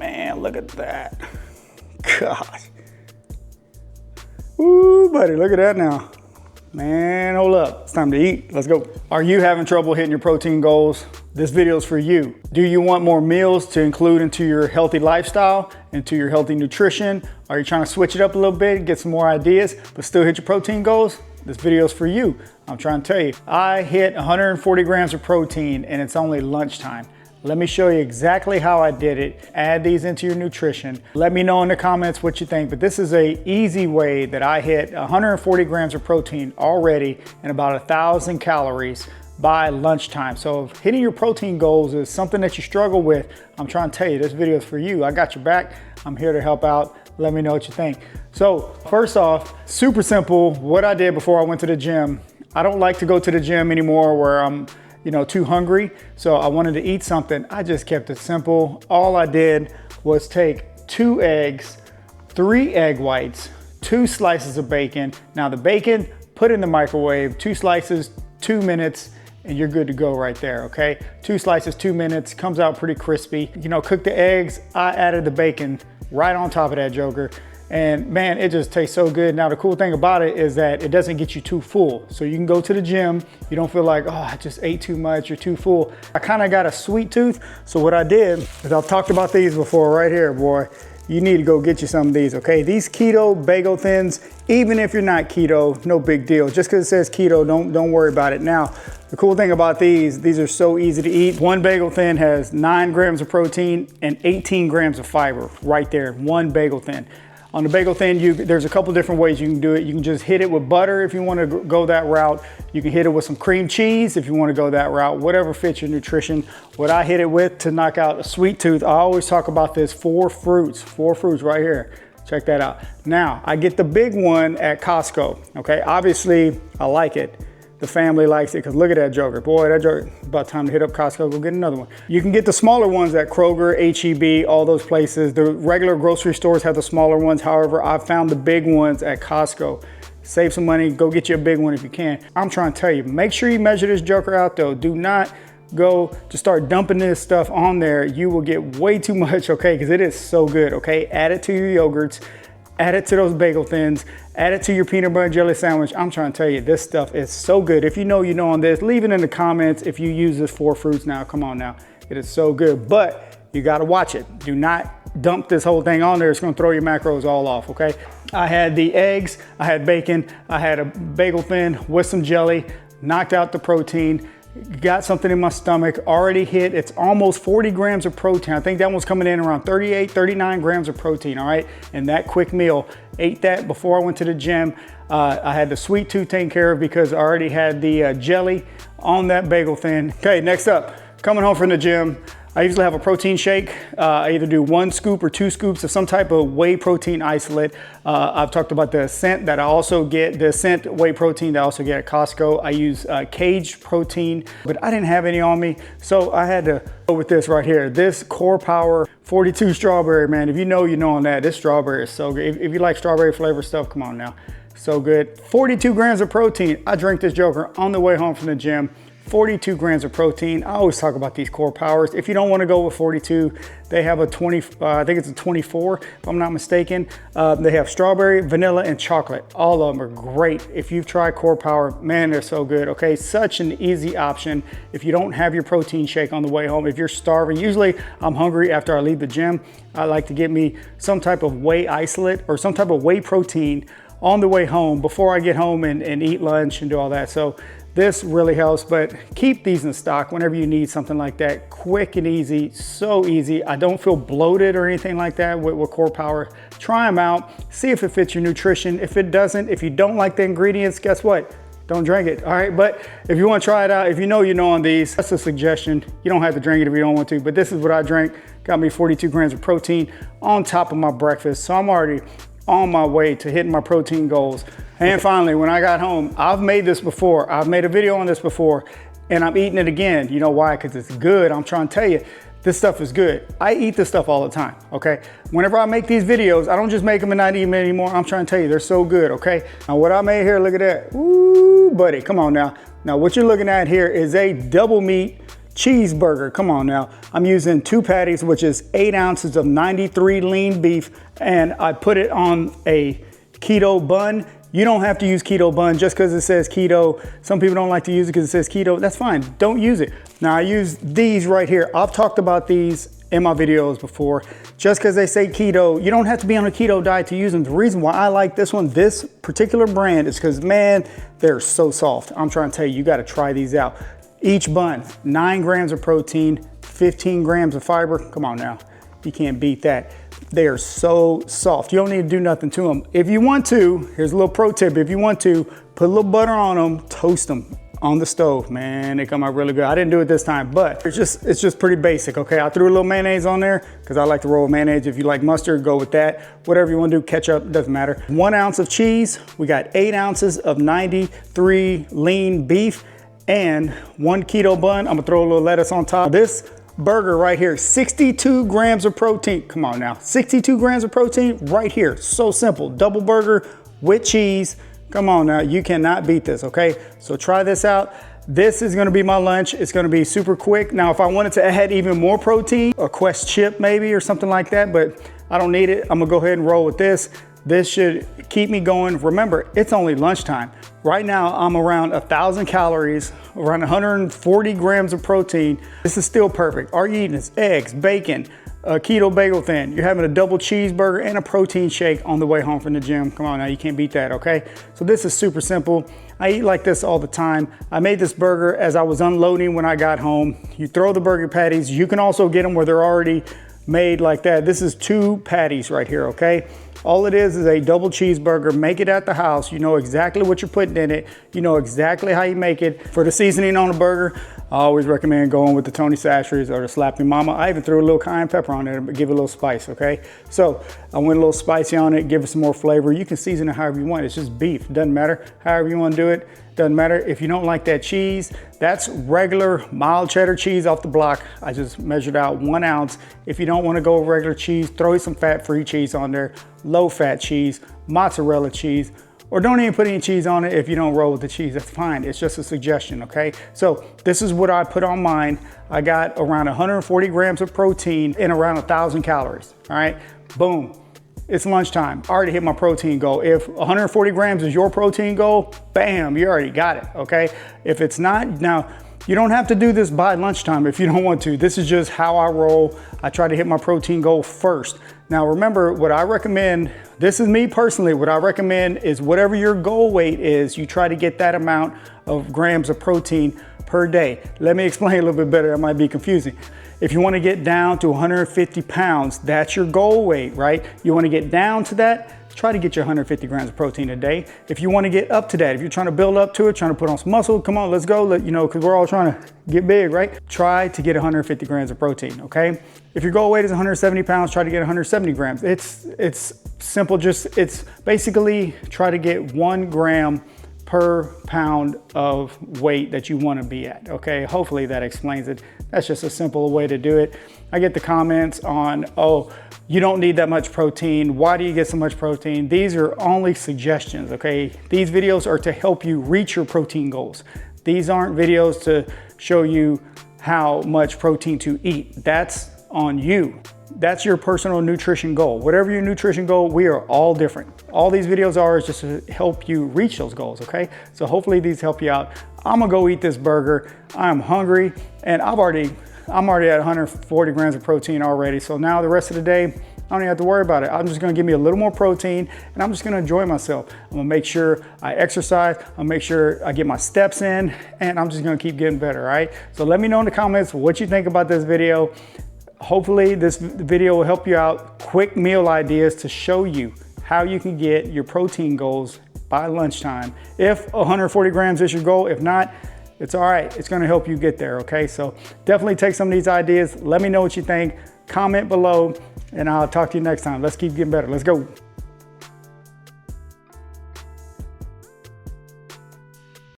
man, look at that. Gosh. Ooh, buddy, look at that now. Man, hold up, it's time to eat, let's go. Are you having trouble hitting your protein goals? This video is for you. Do you want more meals to include into your healthy lifestyle, into your healthy nutrition? Are you trying to switch it up a little bit, get some more ideas, but still hit your protein goals? This video is for you. I'm trying to tell you, I hit 140 grams of protein and it's only lunchtime. Let me show you exactly how I did it. Add these into your nutrition. Let me know in the comments what you think, but this is an easy way that I hit 140 grams of protein already and about 1,000 calories by lunchtime. So if hitting your protein goals is something that you struggle with, I'm trying to tell you, this video is for you. I got your back. I'm here to help out. Let me know what you think. So first off, super simple, what I did before I went to the gym. I don't like to go to the gym anymore where I'm too hungry. So I wanted to eat something. I just kept it simple. All I did was take 2 eggs, 3 egg whites, 2 slices of bacon. Now the bacon, put in the microwave, 2 slices, 2 minutes, and you're good to go right there, okay? 2 slices, 2 minutes, comes out pretty crispy. Cook the eggs, I added the bacon right on top of that joker. And man, it just tastes so good. Now the cool thing about it is that it doesn't get you too full. So you can go to the gym, you don't feel like, oh, I just ate too much, you're too full. I kind of got a sweet tooth. So what I did is I've talked about these before right here, boy. You need to go get you some of these, okay? These keto bagel thins, even if you're not keto, no big deal. Just because it says keto, don't worry about it. Now, the cool thing about these are so easy to eat. One bagel thin has 9 grams of protein and 18 grams of fiber right there, one bagel thin. On the bagel thin, there's a couple different ways you can do it. You can just hit it with butter if you want to go that route. You can hit it with some cream cheese if you want to go that route, whatever fits your nutrition. What I hit it with to knock out a sweet tooth, I always talk about this 4 fruits right here. Check that out. Now, I get the big one at Costco, okay? Obviously, I like it. The family likes it because look at that joker. Boy, that joker, about time to hit up Costco, go get another one. You can get the smaller ones at Kroger, H-E-B, all those places. The regular grocery stores have the smaller ones. However, I've found the big ones at Costco. Save some money, go get you a big one if you can. I'm trying to tell you, make sure you measure this joker out though. Do not go to start dumping this stuff on there. You will get way too much, okay? Because it is so good, okay? Add it to your yogurts. Add it to those bagel thins, add it to your peanut butter and jelly sandwich. I'm trying to tell you, this stuff is so good. If you know on this, leave it in the comments if you use this 4 fruits now. Come on now, it is so good, but you gotta watch it. Do not dump this whole thing on there. It's gonna throw your macros all off, okay? I had the eggs, I had bacon, I had a bagel thin with some jelly, knocked out the protein, got something in my stomach, already hit, it's almost 40 grams of protein. I think that one's coming in around 38, 39 grams of protein, all right? And that quick meal, ate that before I went to the gym. I had the sweet tooth taken care of because I already had the jelly on that bagel thin. Okay, next up, coming home from the gym, I usually have a protein shake. I either do 1 scoop or 2 scoops of some type of whey protein isolate. I've talked about the Ascent that I also get, the Ascent whey protein that I also get at Costco. I use Cage protein, but I didn't have any on me. So I had to go with this right here. This Core Power 42 strawberry, man. If you know on that. This strawberry is so good. If you like strawberry flavor stuff, come on now. So good. 42 grams of protein. I drank this joker on the way home from the gym. 42 grams of protein. I always talk about these Core Powers. If you don't want to go with 42, they have a 20, I think it's a 24, if I'm not mistaken. They have strawberry, vanilla, and chocolate. All of them are great. If you've tried Core Power, man, they're so good, okay? Such an easy option. If you don't have your protein shake on the way home, if you're starving, usually I'm hungry after I leave the gym. I like to get me some type of whey isolate or some type of whey protein on the way home before I get home and eat lunch and do all that. So this really helps, but keep these in stock whenever you need something like that. Quick and easy, so easy. I don't feel bloated or anything like that with Core Power. Try them out, see if it fits your nutrition. If it doesn't, if you don't like the ingredients, guess what? Don't drink it, all right? But if you wanna try it out, if you know on these, that's a suggestion. You don't have to drink it if you don't want to, but this is what I drank. Got me 42 grams of protein on top of my breakfast. So I'm already on my way to hitting my protein goals. And finally, when I got home, I've made this before. I've made a video on this before, and I'm eating it again. You know why? Because it's good. I'm trying to tell you, this stuff is good. I eat this stuff all the time, okay? Whenever I make these videos, I don't just make them and not eat them anymore. I'm trying to tell you, they're so good, okay? Now what I made here, look at that. Ooh, buddy, come on now. Now what you're looking at here is a double meat Cheeseburger, come on now. I'm using 2 patties, which is 8 ounces of 93 lean beef, and I put it on a keto bun. You don't have to use keto bun just because it says keto. Some people don't like to use it because it says keto. That's fine, don't use it. Now I use these right here. I've talked about these in my videos before. Just because they say keto, you don't have to be on a keto diet to use them. The reason why I like this one, this particular brand, is because, man, they're so soft. I'm trying to tell you, you gotta try these out. Each bun, 9 grams of protein, 15 grams of fiber. Come on now, you can't beat that. They are so soft. You don't need to do nothing to them. If you want to, here's a little pro tip. If you want to, put a little butter on them, toast them on the stove. Man, they come out really good. I didn't do it this time, but it's just pretty basic, okay? I threw a little mayonnaise on there because I like to roll with mayonnaise. If you like mustard, go with that. Whatever you want to do, ketchup, doesn't matter. 1 ounce of cheese. We got 8 ounces of 93 lean beef and 1 keto bun. I'm gonna throw a little lettuce on top. This burger right here, 62 grams of protein. Come on now, 62 grams of protein right here. So simple, double burger with cheese. Come on now, you cannot beat this, okay? So try this out. This is gonna be my lunch. It's gonna be super quick. Now, if I wanted to add even more protein, a Quest chip maybe or something like that, but I don't need it. I'm gonna go ahead and roll with this. This should keep me going. Remember, it's only lunchtime. Right now, I'm around 1,000 calories, around 140 grams of protein. This is still perfect. All you're eating is eggs, bacon, a keto bagel thin. You're having a double cheeseburger and a protein shake on the way home from the gym. Come on now, you can't beat that, okay? So this is super simple. I eat like this all the time. I made this burger as I was unloading when I got home. You throw the burger patties. You can also get them where they're already made like that. This is 2 patties right here, okay? All it is a double cheeseburger. Make it at the house. You know exactly what you're putting in it. You know exactly how you make it. For the seasoning on a burger, I always recommend going with the Tony Chachere's or the Slappy Mama. I even threw a little cayenne pepper on there to give it a little spice, okay? So I went a little spicy on it, give it some more flavor. You can season it however you want. It's just beef. Doesn't matter. However you want to do it. Doesn't matter. If you don't like that cheese, that's regular mild cheddar cheese off the block. I just measured out 1 ounce. If you don't want to go with regular cheese, throw some fat-free cheese on there, low-fat cheese, mozzarella cheese, or don't even put any cheese on it if you don't roll with the cheese. That's fine. It's just a suggestion, okay? So this is what I put on mine. I got around 140 grams of protein and around 1,000 calories, all right? Boom. It's lunchtime. I already hit my protein goal. If 140 grams is your protein goal, bam, you already got it, okay? If it's not, now, you don't have to do this by lunchtime if you don't want to. This is just how I roll. I try to hit my protein goal first. Now remember, what I recommend, this is me personally, what I recommend is whatever your goal weight is, you try to get that amount of grams of protein per day. Let me explain a little bit better, that might be confusing. If you want to get down to 150 pounds, that's your goal weight, right? You want to get down to that, try to get your 150 grams of protein a day. If you want to get up to that, if you're trying to build up to it, trying to put on some muscle, come on, let's go, you know, because we're all trying to get big, right? Try to get 150 grams of protein, okay? If your goal weight is 170 pounds, try to get 170 grams. It's simple, it's basically try to get 1 gram per pound of weight that you want to be at, okay? Hopefully that explains it. That's just a simple way to do it. I get the comments on, oh, you don't need that much protein. Why do you get so much protein? These are only suggestions, okay? These videos are to help you reach your protein goals. These aren't videos to show you how much protein to eat. That's on you. That's your personal nutrition goal. Whatever your nutrition goal, we are all different. All these videos are is just to help you reach those goals, okay? So hopefully these help you out. I'm gonna go eat this burger. I'm hungry and I'm already at 140 grams of protein already. So now the rest of the day, I don't even have to worry about it. I'm just gonna give me a little more protein and I'm just gonna enjoy myself. I'm gonna make sure I exercise, I'll make sure I get my steps in, and I'm just gonna keep getting better, all right? So let me know in the comments what you think about this video. Hopefully this video will help you out. Quick meal ideas to show you how you can get your protein goals by lunchtime. If 140 grams is your goal, if not, it's all right. It's gonna help you get there, okay? So definitely take some of these ideas. Let me know what you think. Comment below and I'll talk to you next time. Let's keep getting better. Let's go.